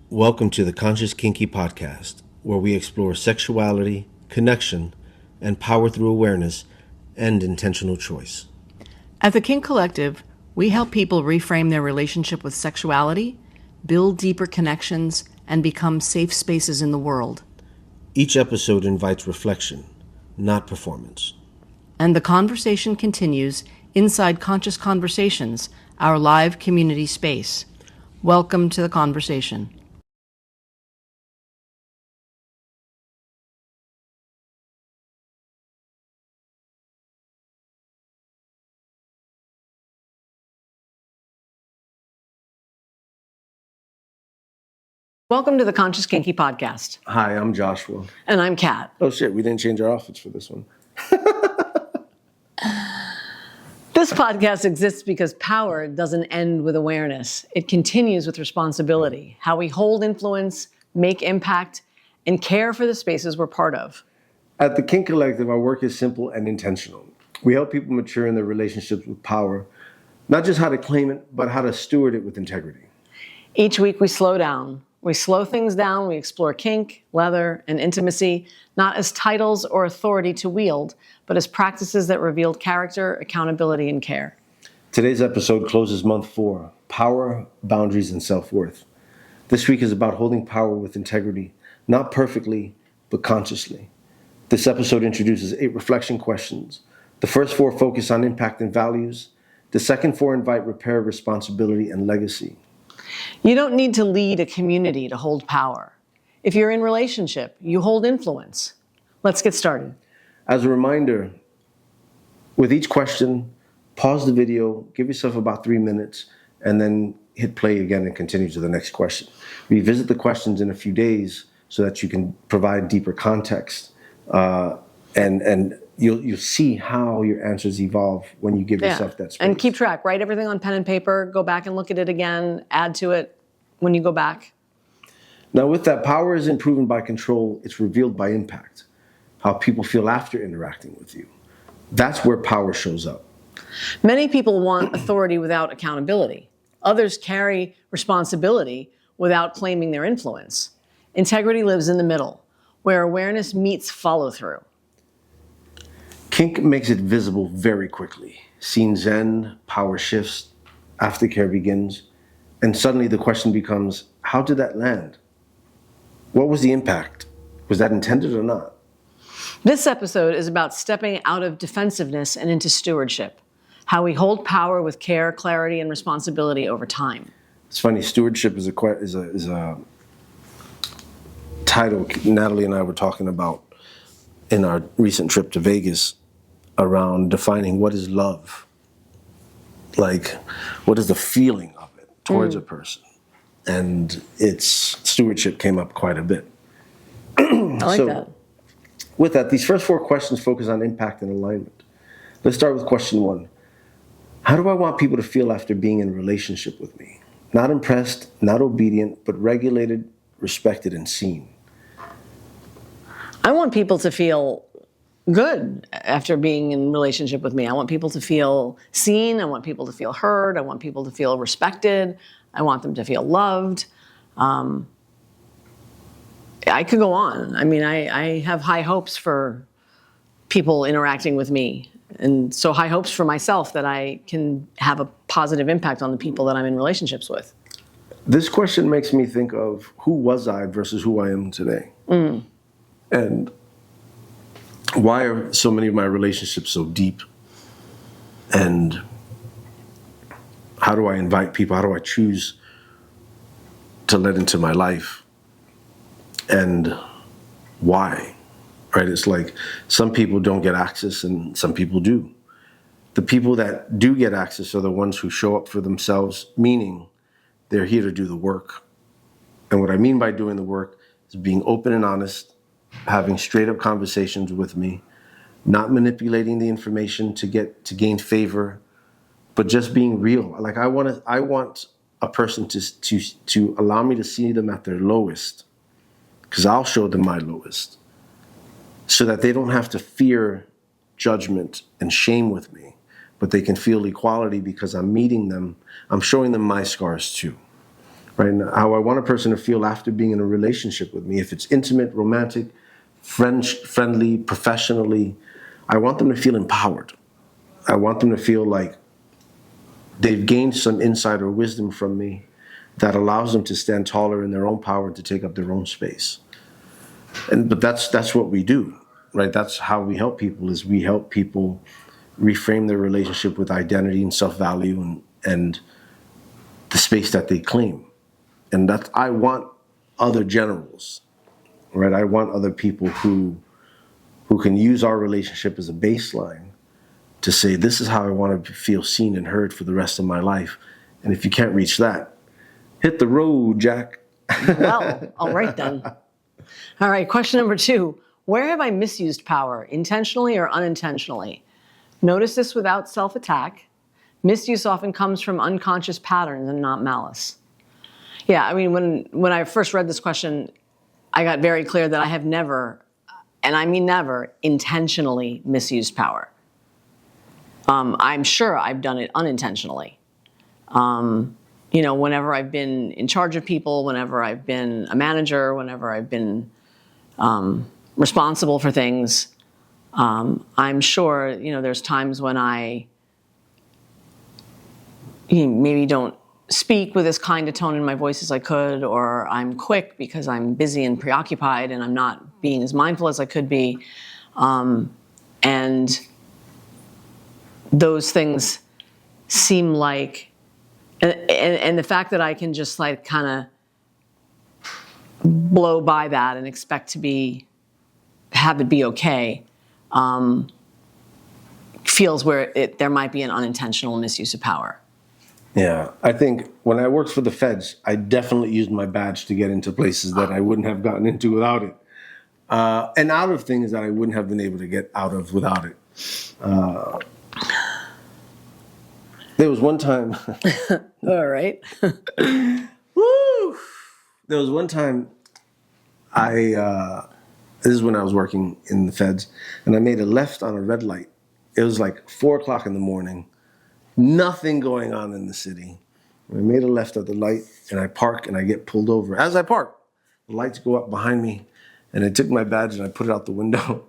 Welcome to the Conscious Kinky Podcast, where we explore sexuality, connection, and power through awareness and intentional choice. At the Kink Collective, we help people reframe their relationship with sexuality, build deeper connections, and become safe spaces in the world. Each episode invites reflection, not performance. And the conversation continues inside Conscious Conversations, our live community space. Welcome to the conversation. Welcome to the Conscious Kinky Podcast. Hi, I'm Joshua. And I'm Kat. Oh shit, we didn't change our outfits for this one. This podcast exists because power doesn't end with awareness. It continues with responsibility, how we hold influence, make impact, and care for the spaces we're part of. At the Kink Collective, our work is simple and intentional. We help people mature in their relationships with power, not just how to claim it, but how to steward it with integrity. Each week we slow down. We slow things down, we explore kink, leather, and intimacy, not as titles or authority to wield, but as practices that reveal character, accountability, and care. Today's episode closes month 4, Power, Boundaries, and Self-Worth. This week is about holding power with integrity, not perfectly, but consciously. This episode introduces 8 reflection questions. The first 4 focus on impact and values. The second 4 invite repair, responsibility, and legacy. You don't need to lead a community to hold power. If you're in relationship, you hold influence. Let's get started. As a reminder, with each question, pause the video, give yourself about 3 minutes, and then hit play again and continue to the next question. Revisit the questions in a few days so that you can provide deeper context, and you'll see how your answers evolve when you give yourself that space. And keep track. Write everything on pen and paper. Go back and look at it again. Add to it when you go back. Now, with that, power isn't proven by control. It's revealed by impact, how people feel after interacting with you. That's where power shows up. Many people want authority without accountability. Others carry responsibility without claiming their influence. Integrity lives in the middle, where awareness meets follow-through. Kink makes it visible very quickly. Scenes end, power shifts, aftercare begins, and suddenly the question becomes, how did that land? What was the impact? Was that intended or not? This episode is about stepping out of defensiveness and into stewardship, how we hold power with care, clarity, and responsibility over time. It's funny, stewardship is a title Natalie and I were talking about in our recent trip to Vegas around defining what is love. Like, what is the feeling of it towards a person? And stewardship came up quite a bit. I like that. With that, these first 4 questions focus on impact and alignment. Let's start with question 1. How do I want people to feel after being in a relationship with me? Not impressed, not obedient, but regulated, respected, and seen. I want people to feel good after being in a relationship with me. I want people to feel seen. I want people to feel heard. I want people to feel respected. I want them to feel loved. I could go on. I mean, I have high hopes for people interacting with me. And so high hopes for myself that I can have a positive impact on the people that I'm in relationships with. This question makes me think of who was I versus who I am today. And why are so many of my relationships so deep? And how do I invite people? How do I choose to let into my life? And why? Right? It's like some people don't get access and some people do. The people that do get access are the ones who show up for themselves, meaning they're here to do the work. And what I mean by doing the work is being open and honest, having straight up conversations with me, not manipulating the information to gain favor, but just being real. Like I want a person to allow me to see them at their lowest, because I'll show them my lowest, so that they don't have to fear judgment and shame with me, but they can feel equality because I'm meeting them. I'm showing them my scars too. right? And how I want a person to feel after being in a relationship with me. If it's intimate, romantic, friendly, professionally, I want them to feel empowered. I want them to feel like they've gained some insight or wisdom from me that allows them to stand taller in their own power and to take up their own space. But that's what we do, right? That's how we help people, is we help people reframe their relationship with identity and self-value and the space that they claim. And that I want other generals, right? I want other people who can use our relationship as a baseline to say, this is how I want to feel seen and heard for the rest of my life. And if you can't reach that, hit the road, Jack. Well, all right then. All right, question number 2. Where have I misused power, intentionally or unintentionally? Notice this without self-attack. Misuse often comes from unconscious patterns and not malice. Yeah, I mean, when I first read this question, I got very clear that I have never, and I mean never, intentionally misused power. I'm sure I've done it unintentionally. Whenever I've been in charge of people, whenever I've been a manager, whenever I've been responsible for things, I'm sure, there's times when I maybe don't speak with as kind a tone in my voice as I could, or I'm quick because I'm busy and preoccupied and I'm not being as mindful as I could be. And those things seem like, and the fact that I can just like kind of blow by that and expect to have it be okay, feels where there might be an unintentional misuse of power. Yeah, I think when I worked for the feds, I definitely used my badge to get into places that I wouldn't have gotten into without it. And out of things that I wouldn't have been able to get out of without it. There was one time. All right. Woo! There was one time this is when I was working in the feds, and I made a left on a red light. It was like 4:00 in the morning. Nothing going on in the city. I made a left at the light, and I park, and I get pulled over. As I park, the lights go up behind me, and I took my badge and I put it out the window,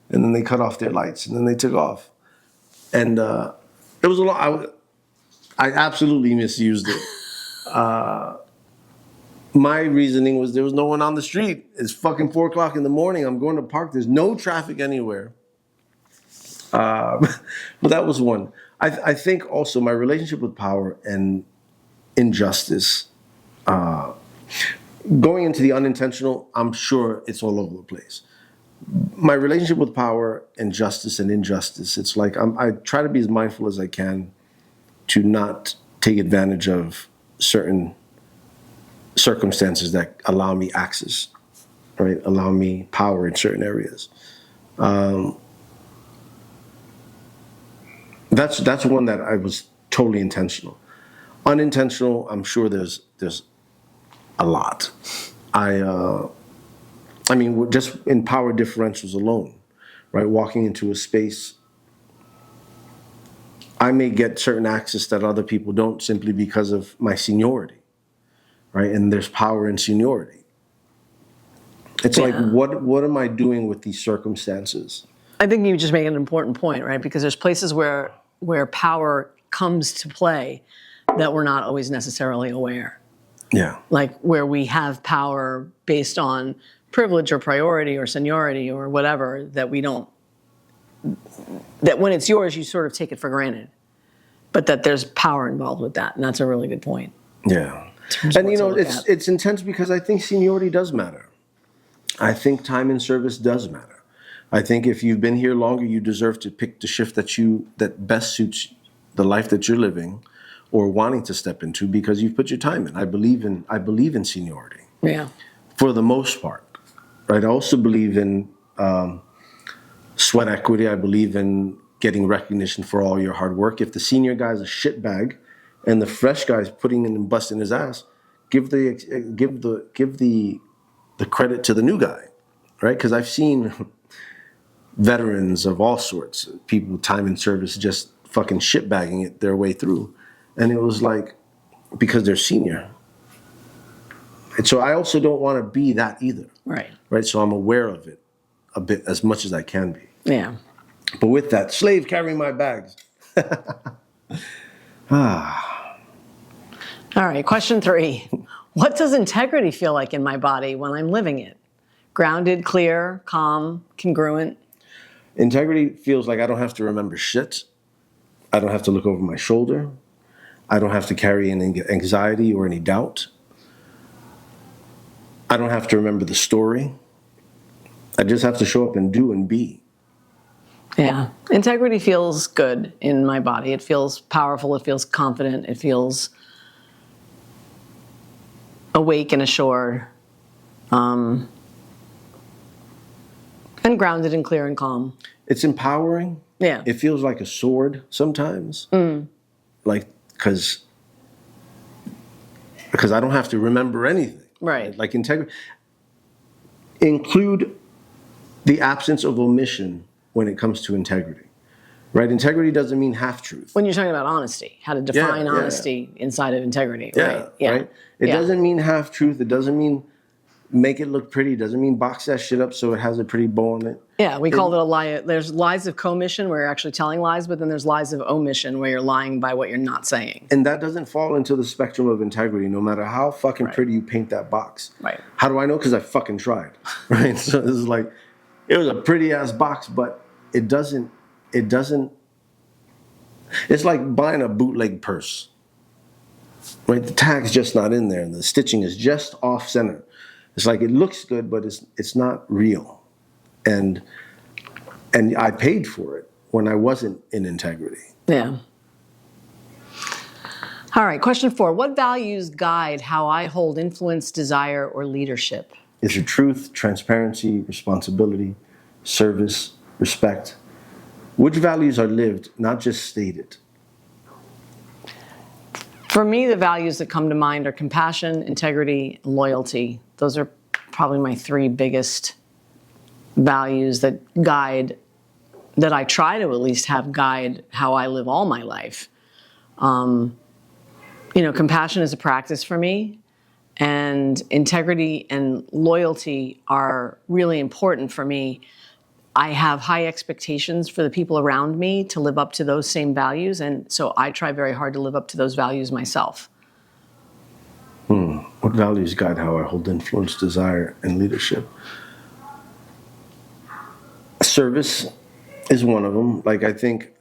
and then they cut off their lights, and then they took off. And it was a lot. I absolutely misused it. My reasoning was there was no one on the street. It's fucking 4:00 in the morning. I'm going to park. There's no traffic anywhere. But that was one. I think also my relationship with power and injustice, going into the unintentional, I'm sure it's all over the place. My relationship with power and justice and injustice, it's like I try to be as mindful as I can to not take advantage of certain circumstances that allow me access, right? Allow me power in certain areas. That's one that I was totally intentional. Unintentional, I'm sure there's a lot. I mean, just in power differentials alone, right? Walking into a space, I may get certain access that other people don't simply because of my seniority, right? And there's power in seniority. It's like, what am I doing with these circumstances? I think you just make an important point, right? Because there's places where power comes to play that we're not always necessarily aware. Yeah. Like where we have power based on privilege or priority or seniority or whatever that when it's yours, you sort of take it for granted. But that there's power involved with that. And that's a really good point. Yeah. And it's intense because I think seniority does matter. I think time in service does matter. I think if you've been here longer, you deserve to pick the shift that best suits the life that you're living or wanting to step into because you've put your time in. I believe in seniority. Yeah. For the most part. Right? I also believe in sweat equity. I believe in getting recognition for all your hard work. If the senior guy's a shitbag and the fresh guy's putting in and busting his ass, give the credit to the new guy, right? Because I've seen veterans of all sorts, people with time in service, just fucking shitbagging it their way through, and it was like because they're senior, Right? So I also don't want to be that either. Right. Right? So I'm aware of it a bit, as much as I can be. Yeah. But with that, slave carrying my bags. All right, question 3. What does integrity feel like in my body when I'm living it? Grounded, clear, calm, congruent? Integrity feels like I don't have to remember shit. I don't have to look over my shoulder. I don't have to carry any anxiety or any doubt. I don't have to remember the story. I just have to show up and do and be. Yeah. Integrity feels good in my body. It feels powerful. It feels confident. It feels awake and assured. And grounded and clear and calm. It's empowering. Yeah. It feels like a sword sometimes. Like, because I don't have to remember anything. Right. Like integrity. Include the absence of omission when it comes to integrity. Right? Integrity doesn't mean half-truth. When you're talking about honesty, how to define honesty inside of integrity, right? Right? It doesn't mean half-truth. It doesn't mean make it look pretty. It doesn't mean box that shit up so it has a pretty bow on it. Yeah, we call it a lie. There's lies of commission where you're actually telling lies, but then there's lies of omission where you're lying by what you're not saying. And that doesn't fall into the spectrum of integrity, no matter how fucking pretty you paint that box. Right. How do I know? Because I fucking tried. Right? So this is like, it was a pretty ass box, but it doesn't, it's like buying a bootleg purse. Right? The tag's just not in there and the stitching is just off center. It's like it looks good, but it's not real. And I paid for it when I wasn't in integrity. Yeah. All right, question 4. What values guide how I hold influence, desire, or leadership? Is it truth, transparency, responsibility, service, respect? Which values are lived, not just stated? For me, the values that come to mind are compassion, integrity, and loyalty. Those are probably my 3 biggest values that I try to at least have guide how I live all my life. Compassion is a practice for me, and integrity and loyalty are really important for me. I have high expectations for the people around me to live up to those same values, and so I try very hard to live up to those values myself. What values guide how I hold influence, desire, and leadership? Service is one of them. Like, I think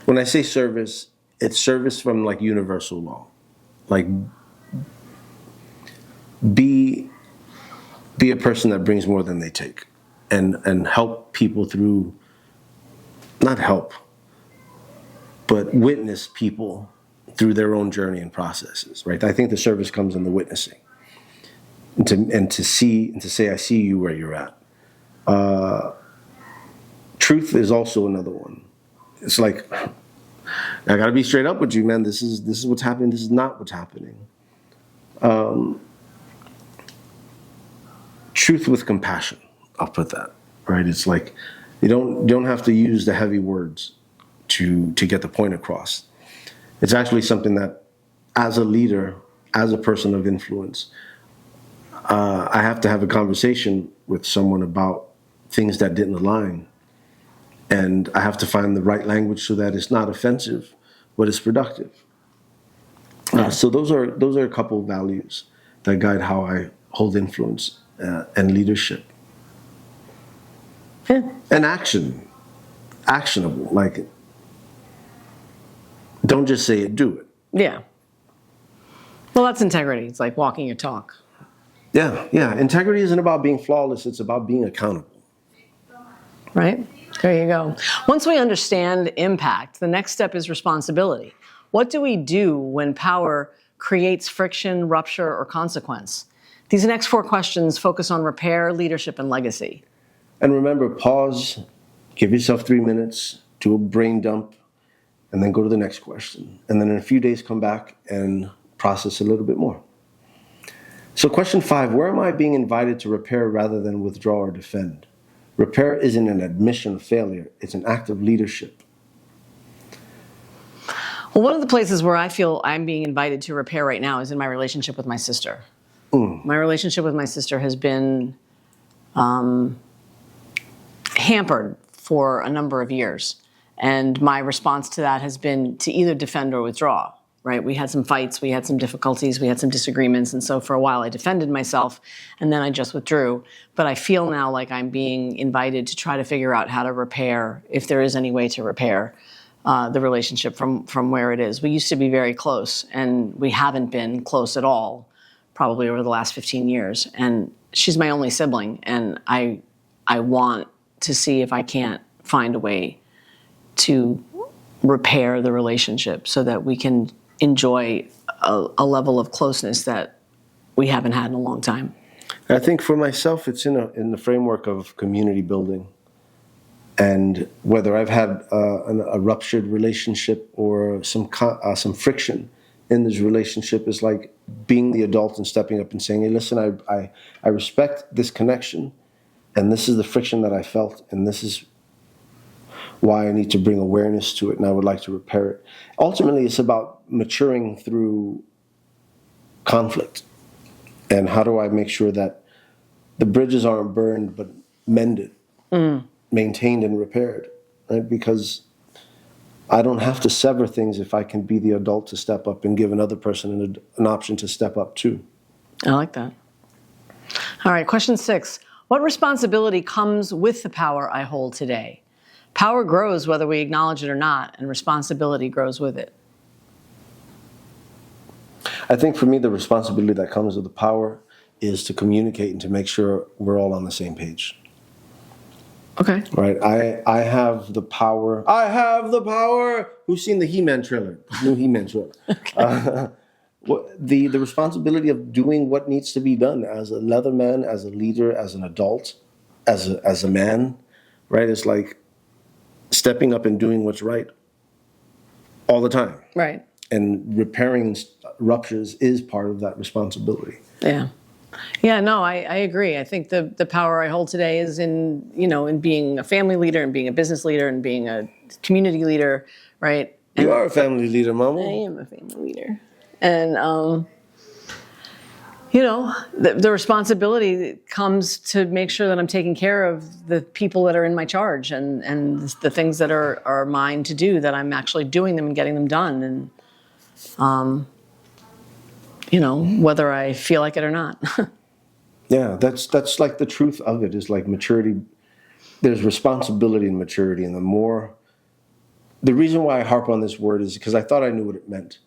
when I say service, it's service from like universal law. Like, be a person that brings more than they take, and help people through, not help, but witness people through their own journey and processes, right? I think the service comes in the witnessing, and to say, I see you where you're at. Truth is also another one. It's like, I gotta be straight up with you, man. This is what's happening. This is not what's happening. Truth with compassion. I'll put that, right? It's like, you don't have to use the heavy words to get the point across. It's actually something that, as a leader, as a person of influence, I have to have a conversation with someone about things that didn't align. And I have to find the right language so that it's not offensive, but it's productive. So those are a couple of values that guide how I hold influence and leadership. Yeah. And actionable. Like, don't just say it, do it. Yeah. Well, that's integrity. It's like walking your talk. Yeah. Integrity isn't about being flawless. It's about being accountable. Right? There you go. Once we understand impact, the next step is responsibility. What do we do when power creates friction, rupture, or consequence? These next 4 questions focus on repair, leadership, and legacy. And remember, pause, give yourself 3 minutes, do a brain dump, and then go to the next question. And then in a few days, come back and process a little bit more. So question 5, where am I being invited to repair rather than withdraw or defend? Repair isn't an admission of failure. It's an act of leadership. Well, one of the places where I feel I'm being invited to repair right now is in my relationship with my sister. My relationship with my sister has been hampered for a number of years. And my response to that has been to either defend or withdraw, right? We had some fights, we had some difficulties, we had some disagreements. And so for a while I defended myself and then I just withdrew. But I feel now like I'm being invited to try to figure out how to repair, if there is any way to repair the relationship from where it is. We used to be very close and we haven't been close at all probably over the last 15 years. And she's my only sibling and I want to see if I can't find a way to repair the relationship so that we can enjoy a level of closeness that we haven't had in a long time. I think for myself, it's in the framework of community building. And whether I've had a ruptured relationship or some friction in this relationship is like being the adult and stepping up and saying, hey, listen, I respect this connection, and this is the friction that I felt, and this is why I need to bring awareness to it, and I would like to repair it. Ultimately, it's about maturing through conflict. And how do I make sure that the bridges aren't burned, but mended, maintained, and repaired, right? Because I don't have to sever things if I can be the adult to step up and give another person an option to step up too. I like that. All right, question 6. What responsibility comes with the power I hold today? Power grows whether we acknowledge it or not, and responsibility grows with it. I think for me, the responsibility that comes with the power is to communicate and to make sure we're all on the same page. Okay. Right? I have the power. I have the power. Who's seen the He-Man trailer? New He-Man trailer. Okay. The responsibility of doing what needs to be done as a leatherman, as a leader, as an adult, as a man, right? It's like stepping up and doing what's right all the time. Right. And repairing ruptures is part of that responsibility. Yeah. Yeah, no, I agree. I think the power I hold today is in being a family leader and being a business leader and being a community leader, right? And you are a family leader, Mama. I am a family leader. And, the responsibility comes to make sure that I'm taking care of the people that are in my charge and the things that are mine to do, that I'm actually doing them and getting them done. And, whether I feel like it or not. Yeah, that's like the truth of it, is like maturity. There's responsibility and maturity. And the reason why I harp on this word is because I thought I knew what it meant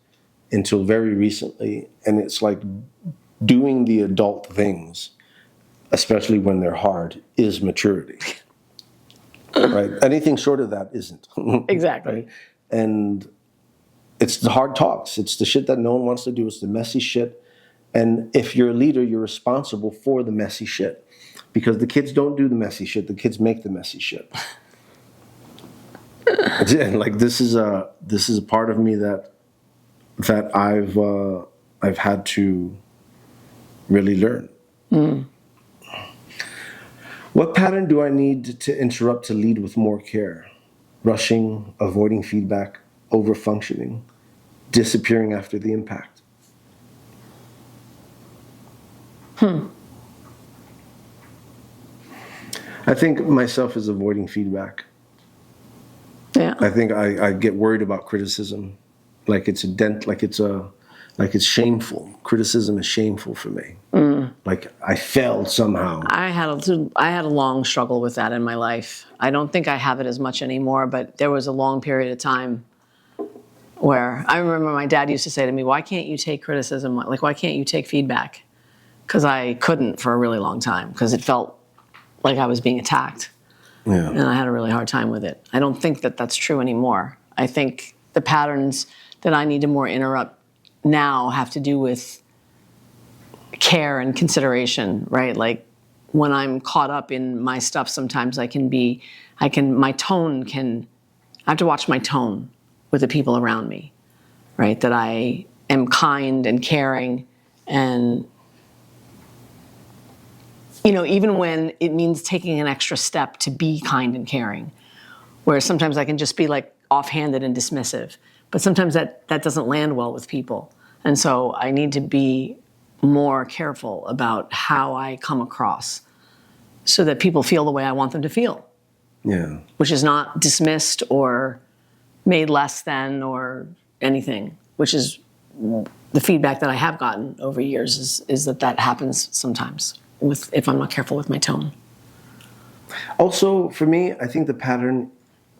until very recently. And it's like doing the adult things, especially when they're hard, is maturity. Right? Anything short of that isn't. Exactly. Right? And it's the hard talks. It's the shit that no one wants to do. It's the messy shit. And if you're a leader, you're responsible for the messy shit. Because the kids don't do the messy shit. The kids make the messy shit. And like this is a part of me that I've had to really learn. What pattern do I need to interrupt to lead with more care? Rushing, avoiding feedback, over-functioning, disappearing after the impact. I think myself is avoiding feedback. Yeah. I think I get worried about criticism, like it's shameful. Criticism is shameful for me. Like I failed somehow. I had a long struggle with that in my life. I don't think I have it as much anymore, but there was a long period of time where I remember my dad used to say to me, "Why can't you take criticism? Like, why can't you take feedback?" Because I couldn't for a really long time, because it felt like I was being attacked. Yeah. And I had a really hard time with it. I don't think that that's true anymore. I think the patterns that I need to more interrupt now have to do with care and consideration, right? Like when I'm caught up in my stuff, sometimes I have to watch my tone with the people around me, right? That I am kind and caring and, even when it means taking an extra step to be kind and caring, where sometimes I can just be like offhanded and dismissive. But sometimes that doesn't land well with people. And so I need to be more careful about how I come across so that people feel the way I want them to feel. Yeah. Which is not dismissed or made less than or anything, which is the feedback that I have gotten over years is that happens sometimes if I'm not careful with my tone. Also, for me, I think the pattern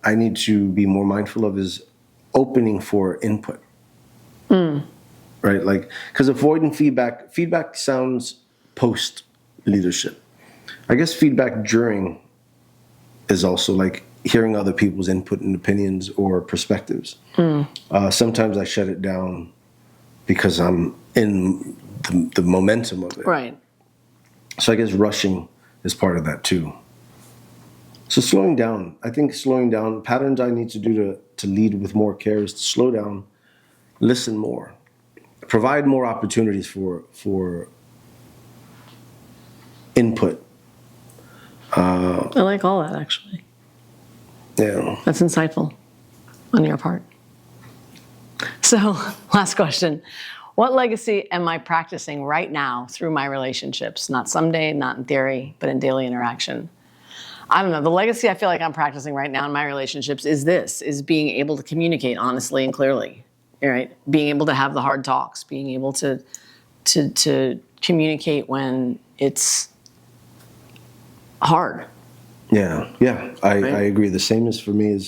I need to be more mindful of is opening for input. Right? Like, because avoiding feedback sounds post leadership. I guess feedback during is also like hearing other people's input and opinions or perspectives. Sometimes I shut it down because I'm in the momentum of it. Right. So I guess rushing is part of that too. So slowing down, I think slowing down, patterns I need to do to lead with more care is to slow down, listen more, provide more opportunities for input. I like all that, actually. Yeah. That's insightful on your part. So, last question. What legacy am I practicing right now through my relationships? Not someday, not in theory, but in daily interaction. I don't know. The legacy I feel like I'm practicing right now in my relationships is being able to communicate honestly and clearly, right? Being able to have the hard talks, being able to communicate when it's hard. Yeah. I agree. The same as for me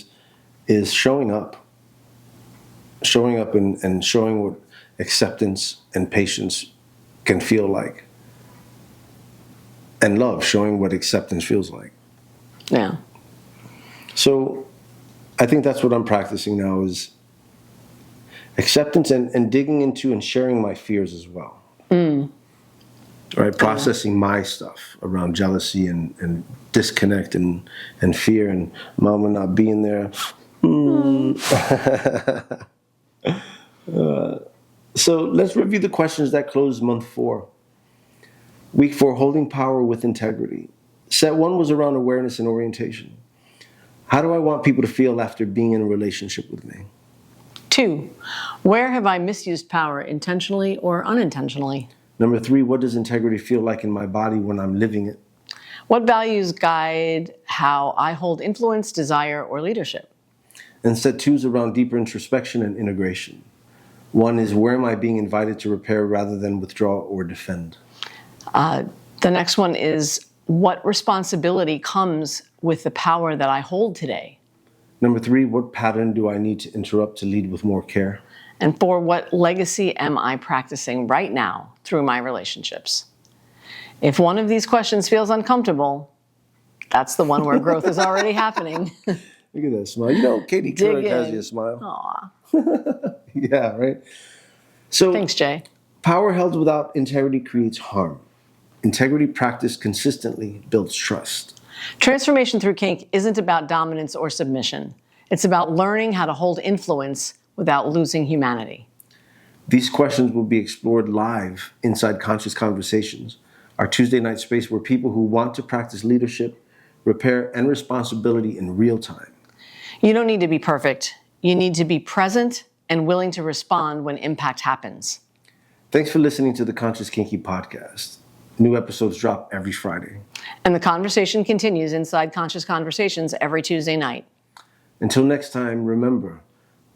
is showing up and showing what acceptance and patience can feel like, and love, showing what acceptance feels like. Yeah. So I think that's what I'm practicing now is acceptance and digging into and sharing my fears as well. Right? Processing my stuff around jealousy and disconnect and fear and mama not being there. So let's review the questions that closed month 4. Week 4, holding power with integrity. Set 1 was around awareness and orientation. How do I want people to feel after being in a relationship with me? 2, where have I misused power intentionally or unintentionally? Number 3, what does integrity feel like in my body when I'm living it? What values guide how I hold influence, desire, or leadership? And set 2 is around deeper introspection and integration. 1 is where am I being invited to repair rather than withdraw or defend? The next one is what responsibility comes with the power that I hold today? Number 3, what pattern do I need to interrupt to lead with more care? And 4, what legacy am I practicing right now through my relationships? If one of these questions feels uncomfortable, that's the one where growth is already happening. Look at that smile. You know, Katie Couric has you a smile. Aw. Yeah, right? So, Thanks, Jay. power held without integrity creates harm. Integrity practiced consistently builds trust. Transformation through kink isn't about dominance or submission. It's about learning how to hold influence without losing humanity. These questions will be explored live inside Conscious Conversations, our Tuesday night space where people who want to practice leadership, repair, and responsibility in real time. You don't need to be perfect. You need to be present and willing to respond when impact happens. Thanks for listening to the Conscious Kinky Podcast. New episodes drop every Friday. And the conversation continues inside Conscious Conversations every Tuesday night. Until next time, remember,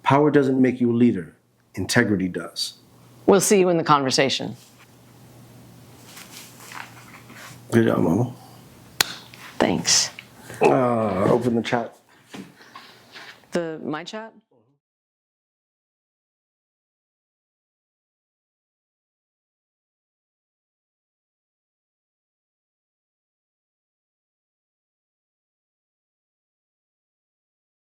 power doesn't make you a leader. Integrity does. We'll see you in the conversation. Good job, Mama. Thanks. Open the chat. My chat?